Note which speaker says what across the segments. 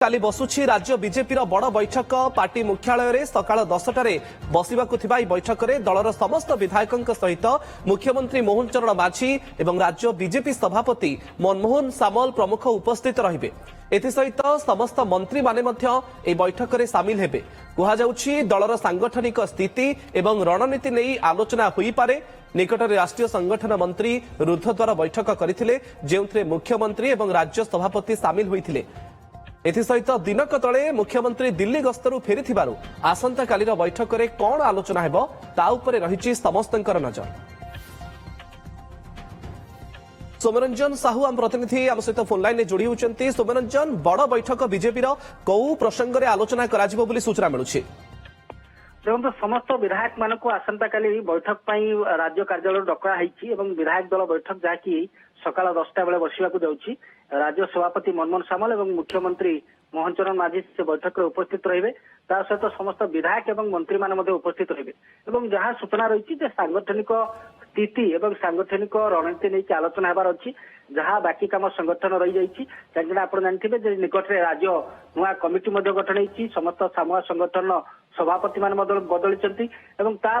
Speaker 1: काली बसुछि राज्य बीजेपी बड़ बैठक पार्टी मुख्यालय में सकाल 10टार बसवाक बैठक में दलर समस्त विधायकों सहित मुख्यमंत्री मोहन चरण माझी और राज्य बीजेपी सभापति मनमोहन सामल प्रमुख उपस्थित रहिबे। एसहित समस्त मंत्री माने बैठक में सामिल हेबे। कहुछि दलर सांगठनिक स्थिति और रणनीति नहीं आलोचना होई पारे। निकट में राष्ट्रीय संगठन मंत्री रुद्धद्वार बैठक करथिले जेउथरे मुख्यमंत्री और राज्य सभापति सामिल होइथिले। एसहित दिनक तले मुख्यमंत्री दिल्ली गस्तरु फेरी आसंता कालीर बैठक में कौन आलोचना हेबो ता उपरे रहिछि समस्तंकर नजर। सौम्यरंजन साहू आम प्रतिनिधि आम सहित फोन लाइन जोड़ी होती। सौम्यरंजन, बड़ बैठक बीजेपी कौ प्रसंग में आलोचना कराजिबो बोली सूचना मिलुछि?
Speaker 2: देखो समस्त विधायक मान आसंता काली बैठक राज्य कार्यालय डकाई और विधायक दल बैठक जहाँकि सकाल 10टा बेले बसवाक जाऊँगी। राज्य सभापति मनमोहन सामल और मुख्यमंत्री मोहन चरण माझी से बैठक में उपस्थित रहिबे। ता सहित समस्त विधायक और मंत्री मान उपस्थित रहिबे और जहाँ सूचना रही सांगठनिक स्थिति और सांगठनिक रणनीति नहीं आलोचना होबार अच्छी। जहाँ बाकी कम संगठन रही जाइए कहीं आप जानते निकट में राज्य नुआ कमिटी गठन होती। समस्त सामूहिक संगठन सभापति मान बदली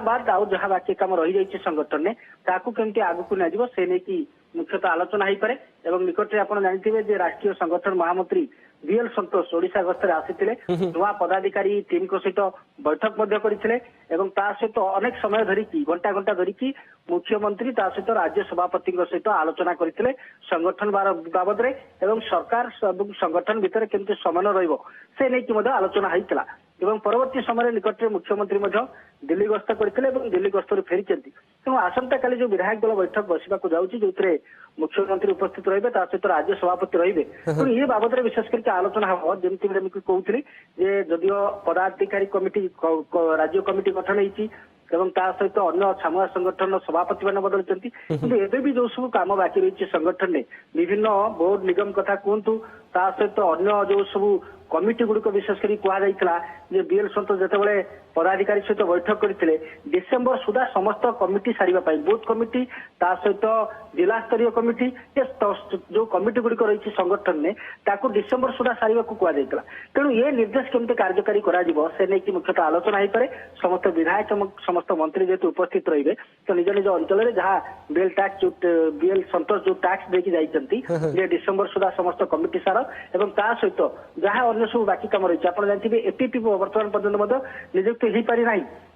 Speaker 2: बाद आउ जहाँ बाकी कम रही जाइए संगठन में ताकू केमती आगू निया से नहीं मुख्यतः आलोचना हो पारे। निकट में आप जानते राष्ट्रीय संगठन महामंत्री बीएल संतोष ओडिशा गस्तर आसीथिले। नुआ पदाधिकारी टीम को सहित बैठक करथिले एवं ता सहित अनेक समय धरिकी घंटा घंटा धरिकी मुख्यमंत्री ता सहित राज्य सभापति सहित आलोचना करथिले संगठन बाबद रे एवं सरकार संगठन भितर केमती समन्वय रहिबो से नहीं कि आलोचना होइतला। एवं परवर्ती समय निकट में मुख्यमंत्री दिल्ली गस्त करथिले एवं दिल्ली गस्तरु फेरिचंती। तेणु आसंता काली जो विधायक दल बैठक बसवाक जाउछि जोथरे मुख्यमंत्री उपस्थित रहिबे ता सहित राज्य सभापति रहिबे। तेणु ये बाबद रे विशेष करके आलोचना हो जेमती कहूली जे जदियो पदाधिकारी कमिटी राज्य कमिटी गठन होइछि एवं ता सहित अन्य सामूहिक संगठन सभापति मान बदलुंट कि भी जो सब कम बाकी रही संगठन में विभिन्न बोर्ड निगम कथा कहतु ता सहित अन्य जो सब कमिटी गुड़िक विशेष कर कहुला बीएल संतोष जिते पदाधिकारी सहित बैठक करते डिसेम्बर सुधा समस्त कमिटी सारिबा पाई बूथ कमिटी ता सहित जिला स्तरीय कमिटी जो कमिटी गुड़िक रही संगठन में ताकू डिसेम्बर सुधा सारिबा को कहुला। तेणु ये निर्देश केमती कार्यकारी से नहीं मुख्यतः आलोचना हो पारे। समस्त विधायक समस्त मंत्री जेहेतु उपस्थित रहिबे तो निज निज अंचल में जहाँ बीएल टैक्स बीएल संतोष जो टैक्स देकी जाइछंती डिसेम्बर सुधा समस्त कमिटी सार एवं ता सहित जहाँ अन्य सब बाकी कम रही आप जानते एपीपी वर्तमान पर्यटन नियुक्त हो पारि ना।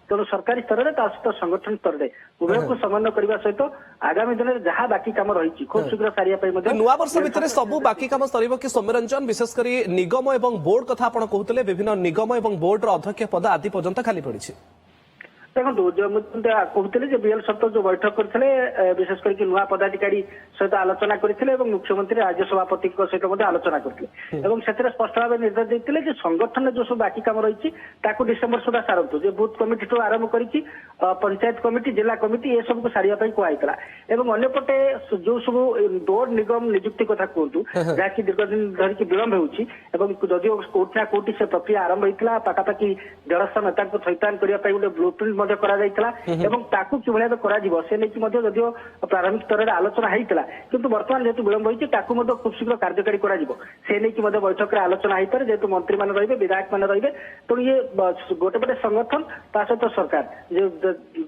Speaker 2: तेणु सरकारी स्तर में सहित संगठन स्तर में उभय को समन्वय करने सहित आगामी दिन में जहाँ बाकी कम रही खूब शीघ्र सारे
Speaker 1: नुआ वर्ष भितर सब बाकी कम सर कि सौम्यरंजन विशेषकर निगम और बोर्ड कथा आप कहते विभिन्न निगम और बोर्ड अध्यक्ष पद आदि पर्यंत खाली पड़ी।
Speaker 2: देखो कहते बीएल संतोष जो बैठक करते विशेष करके नुआ पदाधिकारी सहित आलोचना करते मुख्यमंत्री राज्य सभापति सहित आलोचना करते स्पष्ट भाव निर्देश देते संगठन जो सब बाकी कम रही डिसेम्बर सुधा सारतु बूथ कमिटी ठू आरंभ कर पंचायत कमिटी जिला कमिटी ये सब को सारिया कहला। अंपटे जो सब बोर्ड निगम नियुक्ति कथा कहतु जहाँकि दीर्घ दिन धरिकी विलंब होदियो कोठा कोटी से प्रक्रिया आरंभ होता पाखापाखि 150 नेता थैतान करने गोटे ब्लू प्रिंट जदियो प्रारंभिक स्तर में आलोचना होता किंतु बर्तमान जेहेतु विलंब होती खूब शीघ्र कार्यकारी से नहीं बैठक में आलोचना हो पारे जेहेतु मंत्री मान रही विधायक मान रही। तेणु ये गोटे पटे संगठन ता सहित सरकार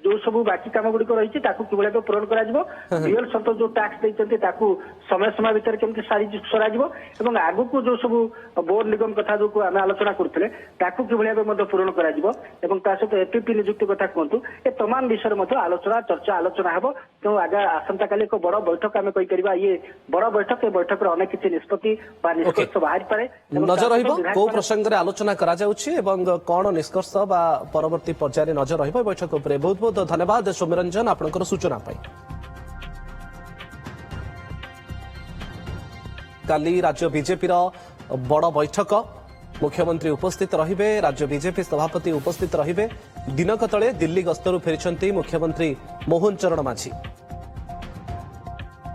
Speaker 2: जो सब बाकी कम गुड़िक रही कि पूरण कर संतोष जो टैक्स देते समय समय भितर केमती सर आगू जो सब बोर्ड निगम कथा जो आम आलोचना करते कि पूरण कर एपीपी नियुक्ति कथा कहतु ये तमाम विषय में आलोचना चर्चा आलोचना हो। तेणु आगे आसंता काली एक बड़ बैठक आम कहीपर ये बड़ बैठक ये बैठक में अनेक किसी निष्पत्ति निष्कर्ष बाहर पारे
Speaker 1: नजर रही प्रसंग में आलोचना कौन निष्कर्ष परवर्ती पर्यायर नजर रही बैठक उपर। बहुत बहुत धन्यवाद सौम्यरंजन आपंकर सूचना पाई। काली राज्य बीजेपी बड़ बैठक मुख्यमंत्री उपस्थित रहिबे राज्य बीजेपी सभापति उपस्थित रहिबे। दिनक तले दिल्ली गस्तरु फेरिछंती मुख्यमंत्री मोहन चरण माझी।